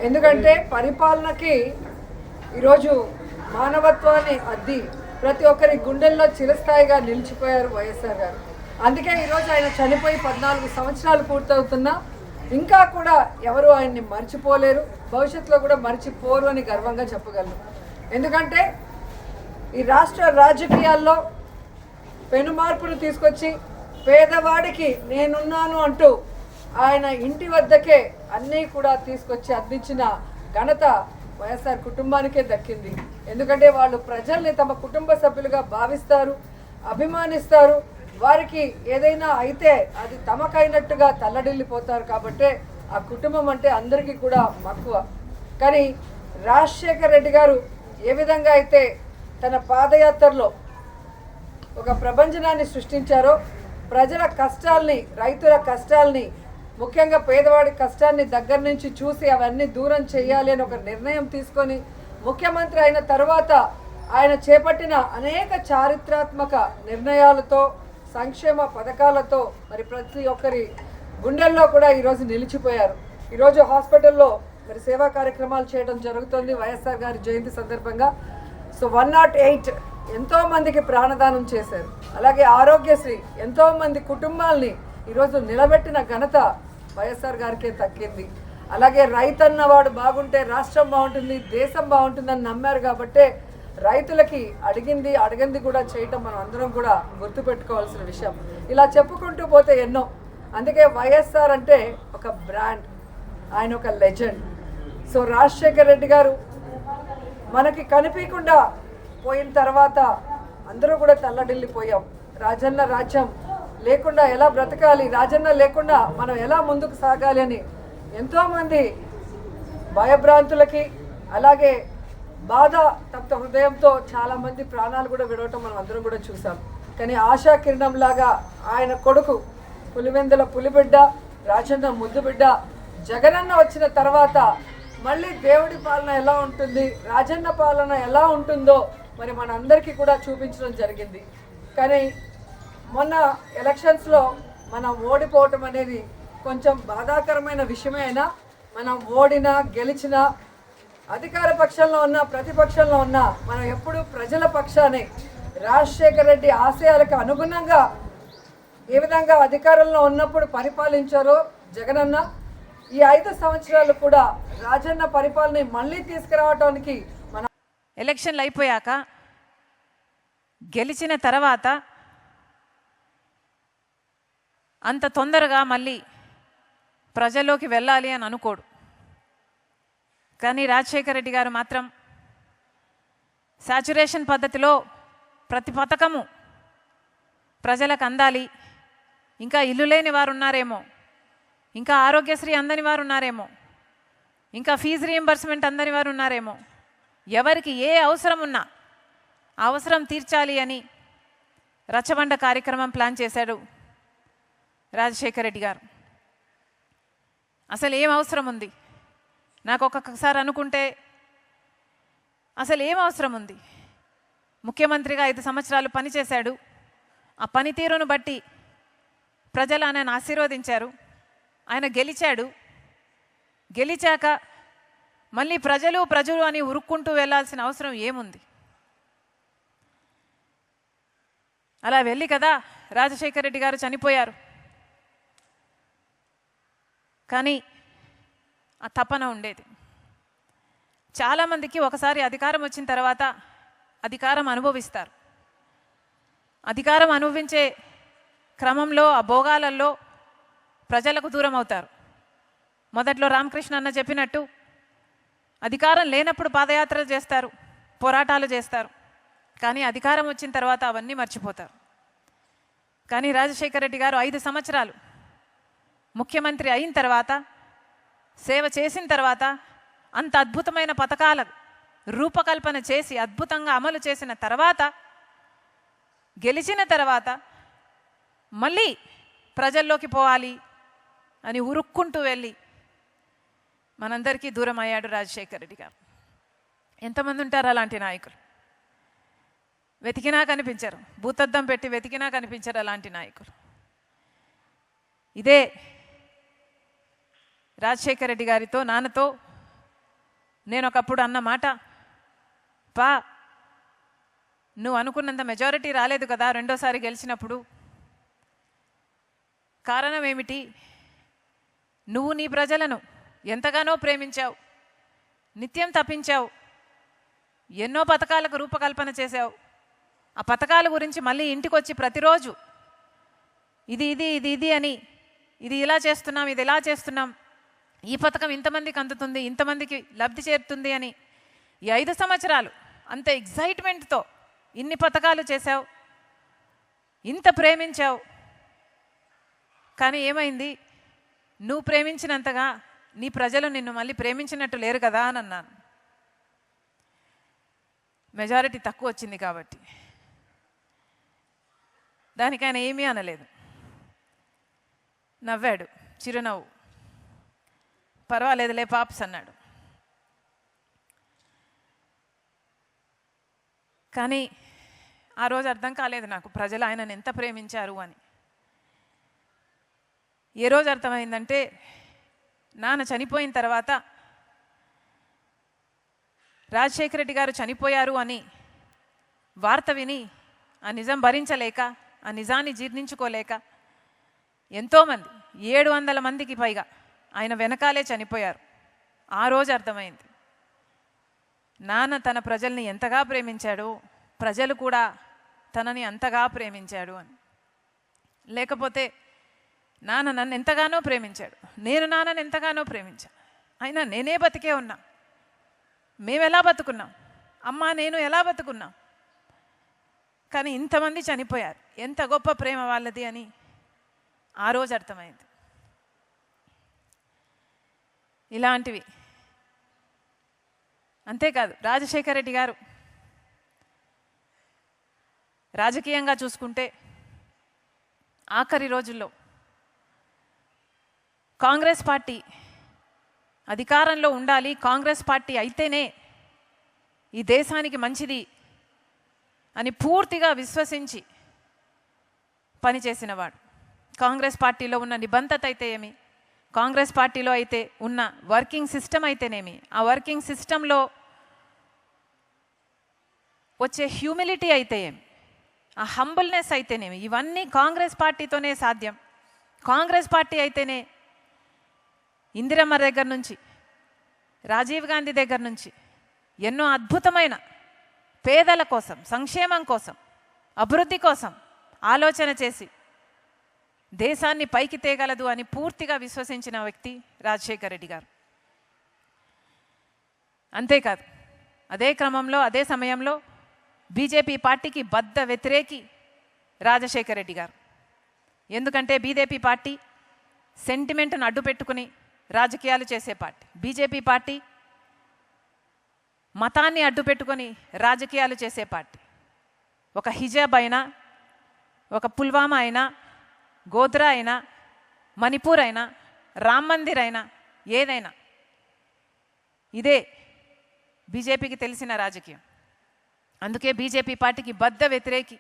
ఎందుకంటే పరిపాలనకి ఈరోజు మానవత్వాన్ని అద్ది ప్రతి ఒక్కరి గుండెల్లో చిరస్థాయిగా నిలిచిపోయారు వైఎస్ఆర్ గారు. అందుకే ఈరోజు ఆయన చనిపోయి 14 సంవత్సరాలు పూర్తవుతున్నా ఇంకా కూడా ఎవరు ఆయన్ని మర్చిపోలేరు, భవిష్యత్తులో కూడా మర్చిపోరు అని గర్వంగా చెప్పగలను. ఎందుకంటే ఈ రాష్ట్ర రాజకీయాల్లో పెను మార్పును తీసుకొచ్చి పేదవాడికి నేనున్నాను అంటూ ఆయన ఇంటి వద్దకే అన్నీ కూడా తీసుకొచ్చి అందించిన ఘనత వైఎస్ఆర్ కుటుంబానికే దక్కింది. ఎందుకంటే వాళ్ళు ప్రజల్ని తమ కుటుంబ సభ్యులుగా భావిస్తారు, అభిమానిస్తారు. వారికి ఏదైనా అయితే అది తమకైనట్టుగా తల్లడిల్లిపోతారు. కాబట్టే ఆ కుటుంబం అంటే అందరికీ కూడా మక్కువ. కానీ రాజశేఖర్ రెడ్డి గారు ఏ విధంగా అయితే తన పాదయాత్రలో ఒక ప్రభంజనాన్ని సృష్టించారో, ప్రజల కష్టాల్ని, రైతుల కష్టాల్ని, ముఖ్యంగా పేదవాడి కష్టాన్ని దగ్గర నుంచి చూసి అవన్నీ దూరం చేయాలి అని ఒక నిర్ణయం తీసుకొని ముఖ్యమంత్రి అయిన తర్వాత ఆయన చేపట్టిన అనేక చారిత్రాత్మక నిర్ణయాలతో, సంక్షేమ పథకాలతో మరి ప్రతి ఒక్కరి గుండెల్లో కూడా ఈరోజు నిలిచిపోయారు. ఈరోజు హాస్పిటల్లో మరి సేవా కార్యక్రమాలు చేయడం జరుగుతుంది వైఎస్ఆర్ గారి జయంతి సందర్భంగా. సో 108 ఎంతోమందికి ప్రాణదానం చేశారు. అలాగే ఆరోగ్యశ్రీ ఎంతోమంది కుటుంబాల్ని ఈరోజు నిలబెట్టిన ఘనత వైఎస్ఆర్ గారికే దక్కింది. అలాగే రైతన్న వాడు బాగుంటే రాష్ట్రం బాగుంటుంది, దేశం బాగుంటుందని నమ్మారు. కాబట్టే రైతులకి అడిగింది కూడా చేయటం మనం అందరం కూడా గుర్తుపెట్టుకోవాల్సిన విషయం. ఇలా చెప్పుకుంటూ పోతే ఎన్నో. అందుకే వైఎస్ఆర్ అంటే ఒక బ్రాండ్, ఆయన ఒక లెజెండ్. సో రాజశేఖర్ రెడ్డి గారు మనకి కనిపించకుండా పోయిన తర్వాత అందరూ కూడా తల్లడిల్లిపోయాం. రాజన్న రాజ్యం లేకుండా ఎలా బ్రతకాలి, రాజన్న లేకుండా మనం ఎలా ముందుకు సాగాలి అని ఎంతోమంది భయభ్రాంతులకి, అలాగే బాధ తప్త హృదయంతో చాలామంది ప్రాణాలు కూడా విడవటం మనం అందరం కూడా చూసాం. కానీ ఆశా కిరణంలాగా ఆయన కొడుకు పులివెందుల పులిబిడ్డ, రాజన్న ముద్దుబిడ్డ జగనన్న వచ్చిన తర్వాత మళ్ళీ దేవుడి పాలన ఎలా ఉంటుంది, రాజన్న పాలన ఎలా ఉంటుందో మరి మనందరికీ కూడా చూపించడం జరిగింది. కానీ మొన్న ఎలక్షన్స్లో మనం ఓడిపోవటం అనేది కొంచెం బాధాకరమైన విషయమే. అయినా మనం ఓడినా గెలిచినా, అధికార పక్షంలో ఉన్నా ప్రతిపక్షంలో ఉన్నా మనం ఎప్పుడూ ప్రజల పక్షానే, రాజశేఖర్ రెడ్డి ఆశయాలకు అనుగుణంగా ఏ విధంగా అధికారంలో ఉన్నప్పుడు పరిపాలించారో జగనన్న, ఈ 5 సంవత్సరాలు కూడా రాజన్న పరిపాలన మళ్ళీ తీసుకురావడానికి మన ఎలక్షన్లు అయిపోయాక గెలిచిన తర్వాత అంత తొందరగా మళ్ళీ ప్రజల్లోకి వెళ్ళాలి అని అనుకోడు. కానీ రాజశేఖర రెడ్డి గారు మాత్రం సాచురేషన్ పద్ధతిలో ప్రతి పథకము ప్రజలకు అందాలి, ఇంకా ఇల్లు లేని వారు ఉన్నారేమో, ఇంకా ఆరోగ్యశ్రీ అందని వారు ఉన్నారేమో, ఇంకా ఫీజు రీయింబర్స్మెంట్ అందని వారు ఉన్నారేమో, ఎవరికి ఏ అవసరం ఉన్నా అవసరం తీర్చాలి అని రచ్చబండ కార్యక్రమం ప్లాన్ చేశాడు రాజశేఖర రెడ్డి గారు. అసలు ఏం అవసరం ఉంది? నాకు ఒక్కొక్కసారి అనుకుంటే అసలు ఏం అవసరం ఉంది? ముఖ్యమంత్రిగా 5 సంవత్సరాలు పనిచేశాడు. ఆ పనితీరును బట్టి ప్రజలు ఆయనను ఆశీర్వదించారు. ఆయన గెలిచాడు. గెలిచాక మళ్ళీ ప్రజలు అని ఉరుక్కుంటూ వెళ్ళాల్సిన అవసరం ఏముంది? అలా వెళ్ళి కదా రాజశేఖర రెడ్డి గారు చనిపోయారు. కానీ ఆ తపన ఉండేది. చాలామందికి ఒకసారి అధికారం వచ్చిన తర్వాత అధికారం అనుభవిస్తారు. అధికారం అనుభవించే క్రమంలో ఆ భోగాలలో ప్రజలకు దూరం అవుతారు. మొదట్లో రామకృష్ణ అన్న చెప్పినట్టు అధికారం లేనప్పుడు పాదయాత్రలు చేస్తారు, పోరాటాలు చేస్తారు. కానీ అధికారం వచ్చిన తర్వాత అవన్నీ మర్చిపోతారు. కానీ రాజశేఖర రెడ్డి గారు 5 సంవత్సరాలు ముఖ్యమంత్రి అయిన తర్వాత, సేవ చేసిన తర్వాత, అంత అద్భుతమైన పథకాల రూపకల్పన చేసి అద్భుతంగా అమలు చేసిన తర్వాత, గెలిచిన తర్వాత మళ్ళీ ప్రజల్లోకి పోవాలి అని ఉరుక్కుంటూ వెళ్ళి మనందరికీ దూరం అయ్యాడు రాజశేఖర రెడ్డి గారు. ఎంతమంది ఉంటారు అలాంటి నాయకులు? వెతికినా కనిపించరు, భూతద్దం పెట్టి వెతికినా కనిపించరు అలాంటి నాయకులు. ఇదే రాజశేఖర రెడ్డి గారితో నాన్నతో నేను ఒకప్పుడు అన్న మాట, పా నువ్వు అనుకున్నంత మెజారిటీ రాలేదు కదా రెండోసారి గెలిచినప్పుడు, కారణం ఏమిటి? నువ్వు నీ ప్రజలను ఎంతగానో ప్రేమించావు, నిత్యం తప్పించావు, ఎన్నో పథకాలకు రూపకల్పన చేశావు. ఆ పథకాల గురించి మళ్ళీ ఇంటికి వచ్చి ప్రతిరోజు ఇది ఇది ఇది ఇది అని, ఇది ఇలా చేస్తున్నాం, ఇది ఇలా చేస్తున్నాం, ఈ పథకం ఇంతమందికి అందుతుంది, ఇంతమందికి లబ్ధి చేరుతుంది అని ఈ 5 సంవత్సరాలు అంత ఎగ్జైట్మెంట్తో ఇన్ని పథకాలు చేశావు, ఇంత ప్రేమించావు. కానీ ఏమైంది? నువ్వు ప్రేమించినంతగా నీ ప్రజలు నిన్ను మళ్ళీ ప్రేమించినట్టు లేరు కదా అని అన్నాను. మెజారిటీ తక్కువ వచ్చింది కాబట్టి. దానికి ఆయన ఏమీ అనలేదు, నవ్వాడు, చిరునవ్వు. పర్వాలేదులే పాప్స్ అన్నాడు. కానీ ఆ రోజు అర్థం కాలేదు నాకు ప్రజలు ఆయనను ఎంత ప్రేమించారు అని. ఏ రోజు అర్థమైందంటే, నాన్న చనిపోయిన తర్వాత రాజశేఖర రెడ్డి గారు చనిపోయారు అని వార్త విని ఆ నిజం భరించలేక, ఆ నిజాన్ని జీర్ణించుకోలేక ఎంతోమంది 700 మందికి పైగా ఆయన వెనకాలే చనిపోయారు. ఆ రోజు అర్థమైంది నాన్న తన ప్రజల్ని ఎంతగా ప్రేమించాడు, ప్రజలు కూడా తనని అంతగా ప్రేమించాడు అని. లేకపోతే నాన్న నన్ను ఎంతగానో ప్రేమించాడు, నేను నాన్నని ఎంతగానో ప్రేమించాను, అయినా నేనే బతికే ఉన్నా, మేము ఎలా బతుకున్నాం, అమ్మ నేను ఎలా బతుకున్నాం, కానీ ఇంతమంది చనిపోయారు, ఎంత గొప్ప ప్రేమ వాళ్ళది అని ఆ రోజు అర్థమైంది. ఇలాంటివి. అంతేకాదు, రాజశేఖర రెడ్డి గారు రాజకీయంగా చూసుకుంటే ఆఖరి రోజుల్లో కాంగ్రెస్ పార్టీ అధికారంలో ఉండాలి, కాంగ్రెస్ పార్టీ అయితేనే ఈ దేశానికి మంచిది అని పూర్తిగా విశ్వసించి పనిచేసినవాడు. కాంగ్రెస్ పార్టీలో ఉన్న నిబంధత అయితే ఏమి, కాంగ్రెస్ పార్టీలో అయితే ఉన్న వర్కింగ్ సిస్టమ్ అయితేనేమి, ఆ వర్కింగ్ సిస్టంలో వచ్చే హ్యూమిలిటీ అయితే ఏమి, ఆ హంబుల్నెస్ అయితేనేమి, ఇవన్నీ కాంగ్రెస్ పార్టీతోనే సాధ్యం. కాంగ్రెస్ పార్టీ అయితేనే ఇందిరమ్మ దగ్గర నుంచి, రాజీవ్ గాంధీ దగ్గర నుంచి ఎన్నో అద్భుతమైన పేదల కోసం, సంక్షేమం కోసం, అభివృద్ధి కోసం ఆలోచన చేసి దేశాన్ని పైకి తేగలదు అని పూర్తిగా విశ్వసించిన వ్యక్తి రాజశేఖర రెడ్డి గారు. అంతేకాదు, అదే క్రమంలో అదే సమయంలో బీజేపీ పార్టీకి బద్ధ వ్యతిరేకి రాజశేఖర రెడ్డి గారు. ఎందుకంటే బీజేపీ పార్టీ సెంటిమెంట్ను అడ్డు పెట్టుకుని రాజకీయాలు చేసే పార్టీ, బీజేపీ పార్టీ మతాన్ని అడ్డు పెట్టుకొని రాజకీయాలు చేసే పార్టీ. ఒక హిజాబ్ అయినా, ఒక పుల్వామా అయినా, గోధ్రా అయినా, మణిపూర్ అయినా, రామ్ మందిర్ అయినా, ఏదైనా ఇదే బీజేపీకి తెలిసిన రాజకీయం. అందుకే బీజేపీ పార్టీకి బద్ధ వ్యతిరేకి